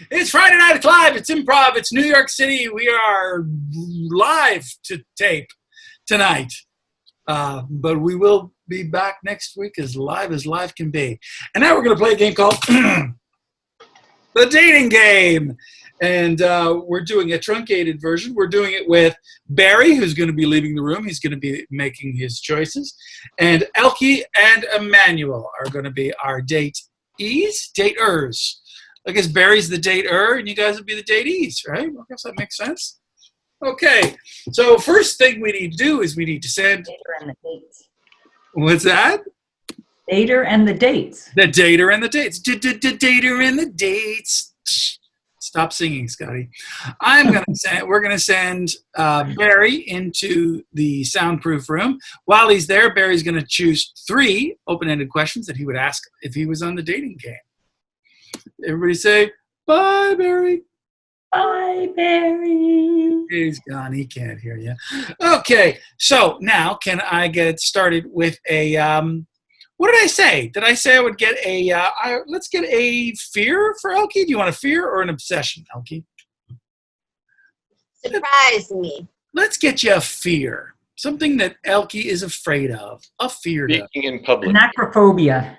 It's Friday Night Live. It's Improv. It's New York City. We are live to tape tonight. But we will be back next week as live can be. And now we're going to play a game called The Dating Game. And we're doing a truncated version. We're doing it with Barry, who's going to be leaving the room. He's going to be making his choices. And Elke and Emmanuel are going to be our daters. I guess Barry's the dater, and you guys would be the datees, right? I guess that makes sense. Okay, so first thing we need to do is we need to send... Dater and the dates. What's that? Dater and the dates. The dater and the dates. Dater and the dates. Stop singing, Scotty. We're gonna send Barry into the soundproof room. While he's there, Barry's gonna choose 3 open-ended questions that he would ask if he was on the dating game. Everybody say, bye, Barry. Bye, Barry. He's gone. He can't hear you. Okay, so now can I get started with a, what did I say? Did I say I would get a, let's get a fear for Elke? Do you want a fear or an obsession, Elke? Surprise me. Let's get you a fear. Something that Elke is afraid of. A fear. Speaking in public. Anacrophobia.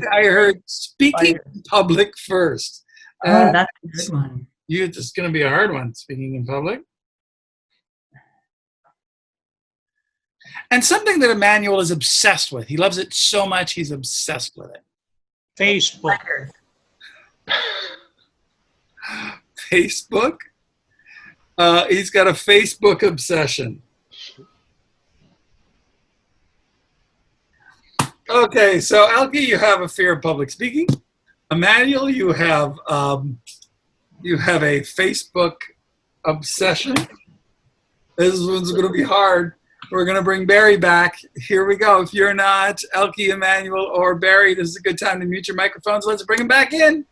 I heard speaking in public first. Oh, that's a good one. It's going to be a hard one, speaking in public. And something that Emmanuel is obsessed with. He loves it so much, he's obsessed with it. Facebook. Facebook? He's got a Facebook obsession. Okay, so Elke, you have a fear of public speaking. Emmanuel, you have a Facebook obsession. This one's going to be hard. We're going to bring Barry back. Here we go. If you're not Elke, Emmanuel, or Barry, this is a good time to mute your microphones. Let's bring him back in.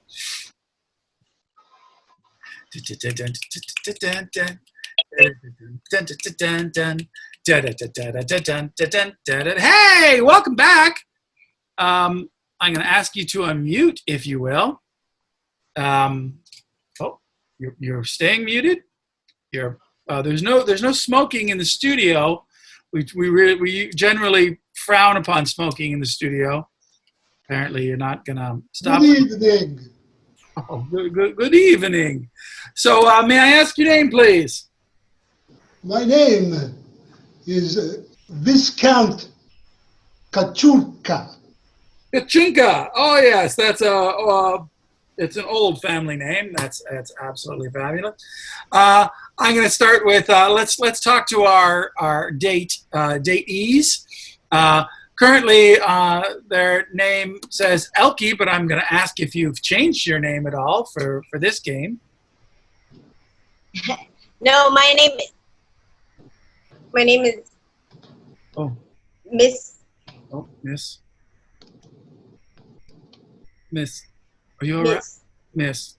Hey, welcome back. I'm going to ask you to unmute, if you will. You're staying muted. There's no smoking in the studio. We generally frown upon smoking in the studio. Apparently, you're not going to stop. Good evening. Oh, good evening. So, may I ask your name, please? My name is Viscount Kachulka. Kachinka. Oh yes, that's it's an old family name. That's absolutely fabulous. I'm going to start with let's talk to our datees. Currently, their name says Elke, but I'm going to ask if you've changed your name at all for this game. No, my name is Miss. Oh, Miss. Are you all right? Miss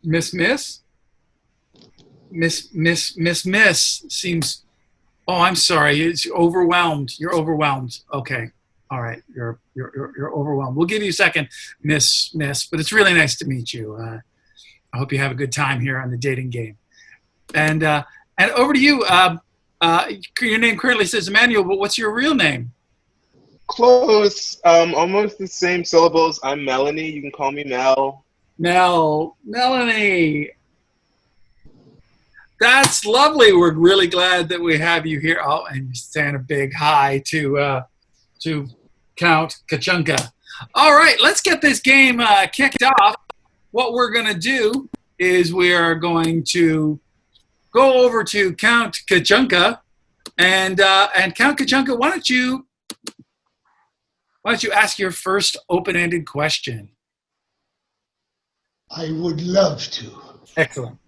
seems. Oh, I'm sorry. It's overwhelmed. You're overwhelmed. Okay. All right. You're overwhelmed. We'll give you a second, Miss. But it's really nice to meet you. I hope you have a good time here on the dating game. And over to you. Your name currently says Emmanuel, but what's your real name? Close. Almost the same syllables. I'm Melanie. You can call me Mel. Melanie. That's lovely. We're really glad that we have you here. Oh, and saying a big hi to Count Kachunka. All right, let's get this game kicked off. What we're going to do is we are going to go over to Count Kachunka, and Count Kachunka, why don't you ask your first open-ended question? I would love to. Excellent.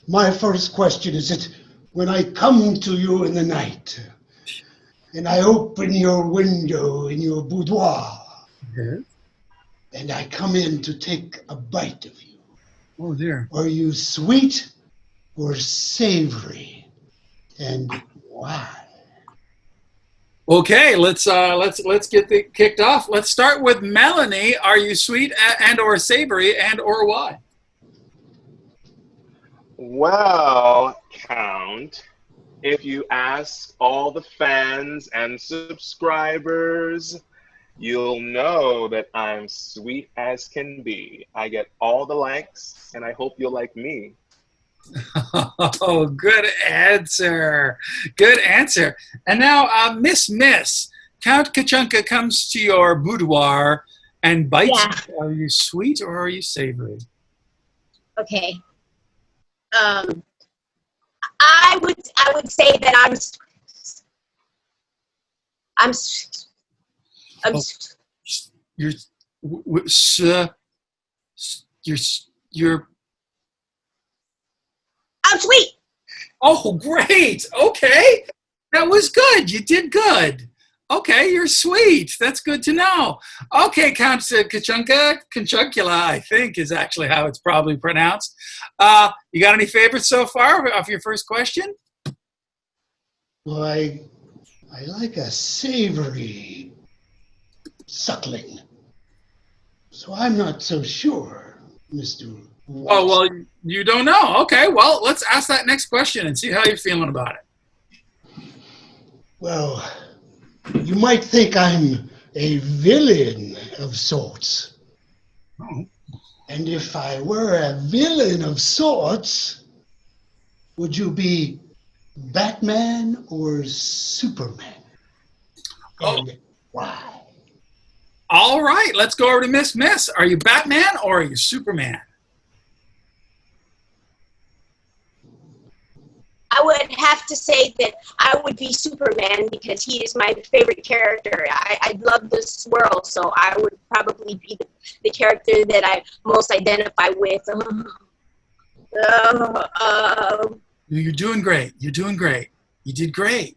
My first question is that when I come to you in the night and I open your window in your boudoir, Yes. and I come in to take a bite of you, Oh dear. are you sweet or savory, and why? Okay, let's get kicked off. Let's start with Melanie. Are you sweet and or savory and or why? Well, Count, if you ask all the fans and subscribers, you'll know that I'm sweet as can be. I get all the likes, and I hope you'll like me. Oh, good answer. Good answer. And now, Miss, Count Kachunka comes to your boudoir and bites Yeah. you. Are you sweet or are you savory? Okay. I would say that I'm You're, you're, I'm sweet. oh, great. Okay. That was good. You did good. Okay, you're sweet. That's good to know. Okay, Count Kachunka, Conchuncula, I think is actually how it's probably pronounced. You got any favorites so far off your first question? Well, I like a savory suckling. So I'm not so sure, Mr. Watson. Oh, well, you don't know. Okay, well, let's ask that next question and see how you're feeling about it. Well, you might think I'm a villain of sorts. Oh. And if I were a villain of sorts, would you be Batman or Superman? Oh. And why? All right, let's go over to Miss. Are you Batman or are you Superman? I would have to say that I would be Superman because he is my favorite character. I love this world, so I would probably be the character that I most identify with. You're doing great. You're doing great. You did great.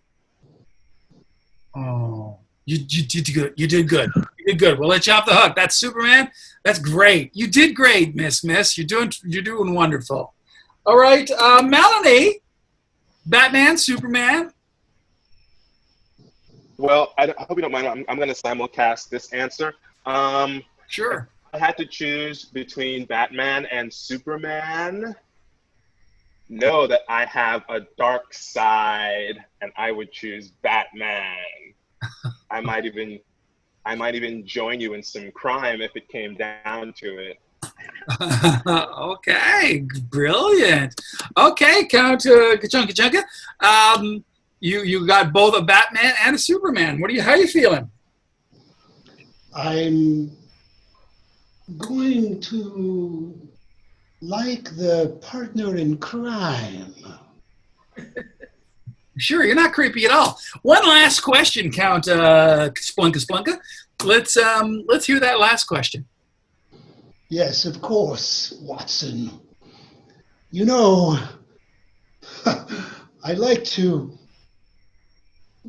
Oh, you did good. You did good. You did good. We'll let you off the hook. That's Superman. That's great. You did great, Miss. You're doing wonderful. All right, Melanie. Batman, Superman. Well, I hope you don't mind. I'm going to simulcast this answer. Sure. I had to choose between Batman and Superman. Know that I have a dark side, and I would choose Batman. I might even join you in some crime if it came down to it. Okay, brilliant. Okay, Count Kachunka. You got both a Batman and a Superman. How are you feeling? I'm going to like the partner in crime. Sure, you're not creepy at all. One last question, Count Splunka. Let's hear that last question. Yes, of course, Watson. You know, I like to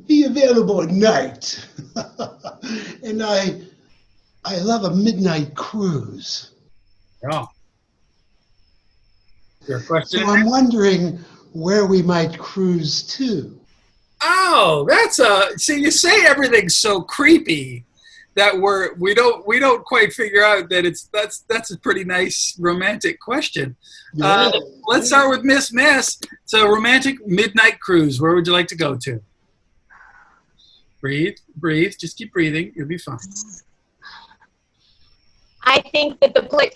be available at night. And I love a midnight cruise. Oh. Your question? So I'm wondering where we might cruise to. Oh, see, you say everything's so creepy that we don't quite figure out that that's a pretty nice romantic question. Yeah. Let's start with Miss. It's a romantic midnight cruise. Where would you like to go to? Breathe. Just keep breathing. You'll be fine. I think that the place.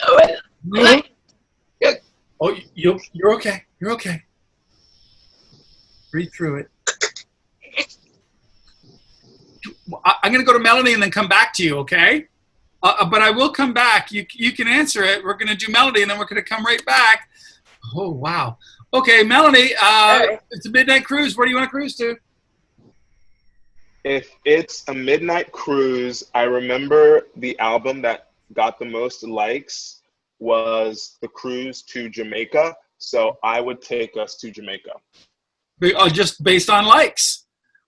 Oh, you're okay. You're okay. Breathe through it. I'm going to go to Melanie and then come back to you, okay? But I will come back. You can answer it. We're going to do Melanie, and then we're going to come right back. Oh, wow. Okay, Melanie, it's a midnight cruise. Where do you want to cruise to? If it's a midnight cruise, I remember the album that got the most likes was The Cruise to Jamaica. So I would take us to Jamaica. Just based on likes.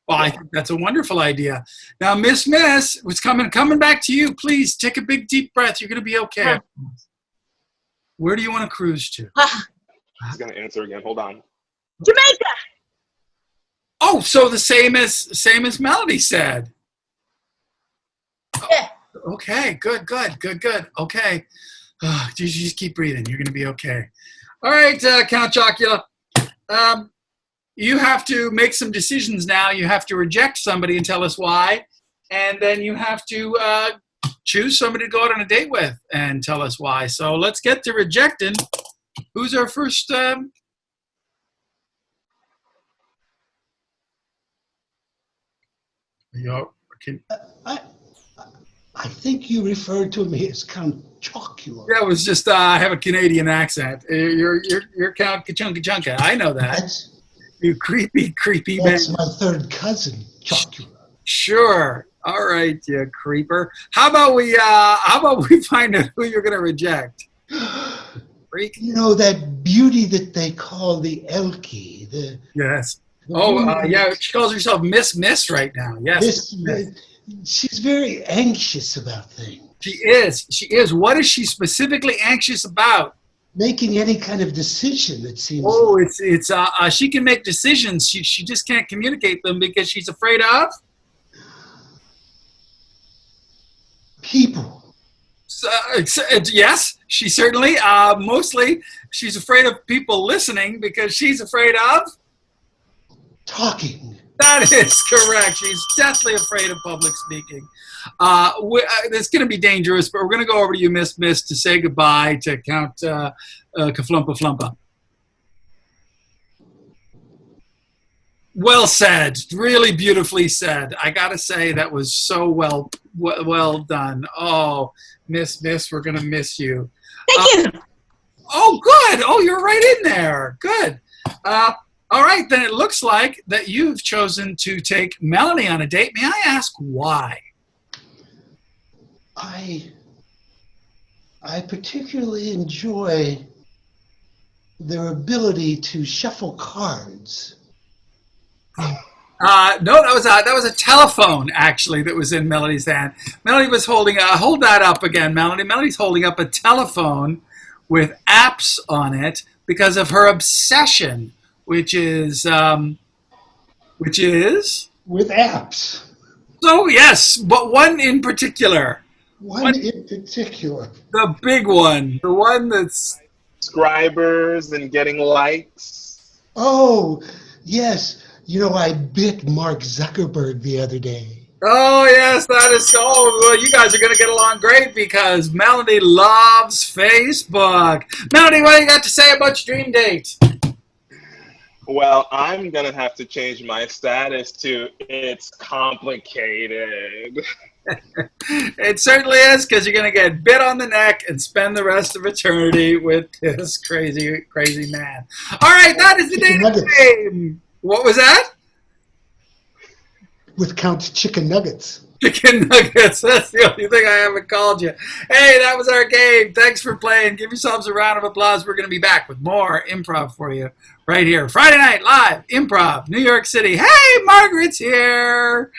Well, I think that's a wonderful idea. Now, Miss, what's coming back to you. Please take a big, deep breath. You're going to be okay. Where do you want to cruise to? He's going to answer again. Hold on. Jamaica. Oh, so the same as Melody said. Yeah. Okay, good. Okay. You just keep breathing. You're going to be okay. All right, Count Chocula. You have to make some decisions now. You have to reject somebody and tell us why. And then you have to choose somebody to go out on a date with and tell us why. So let's get to rejecting. Who's our first? I think you referred to me as Count Chocula. Yeah, it was just I have a Canadian accent. You're Count Kachunka Chunka. I know that. You creepy man. That's my third cousin, Chocula. Sure. All right, you creeper. How about we find out who you're gonna reject? Freak. You know that beauty that they call the Elke. Yes. Yeah. She calls herself Miss right now. Yes. She's very anxious about things. She is. What is she specifically anxious about? Making any kind of decision, it seems. Oh, like. It's she can make decisions. She just can't communicate them because she's afraid of people. Yes, she certainly. Mostly, she's afraid of people listening because she's afraid of talking. That is correct. She's deathly afraid of public speaking. It's going to be dangerous, but we're going to go over to you, Miss, to say goodbye to Count Kaflumpa Flumpa. Well said. Really beautifully said. I got to say that was so well done. Oh, Miss, we're going to miss you. Thank you. Oh, good. Oh, you're right in there. Good. All right, then it looks like that you've chosen to take Melanie on a date. May I ask why? I particularly enjoy their ability to shuffle cards. No, that was a telephone actually that was in Melanie's hand. Melanie was holding. Hold that up again, Melanie. Melanie's holding up a telephone with apps on it because of her obsession. Which is with apps. So yes, but one in particular. One in particular. The big one. The one that's subscribers and getting likes. Oh, yes. You know, I bit Mark Zuckerberg the other day. Oh, yes, that is so. Well, you guys are going to get along great because Melanie loves Facebook. Melanie, what do you got to say about your dream date? Well, I'm going to have to change my status to it's complicated. It certainly is, because you're going to get bit on the neck and spend the rest of eternity with this crazy, crazy man. All right, that is the dating game. What was that? With Count Chicken Nuggets. Chicken Nuggets. That's the only thing I haven't called you. Hey, that was our game. Thanks for playing. Give yourselves a round of applause. We're going to be back with more improv for you right here. Friday night live improv, New York City. Hey, Margaret's here.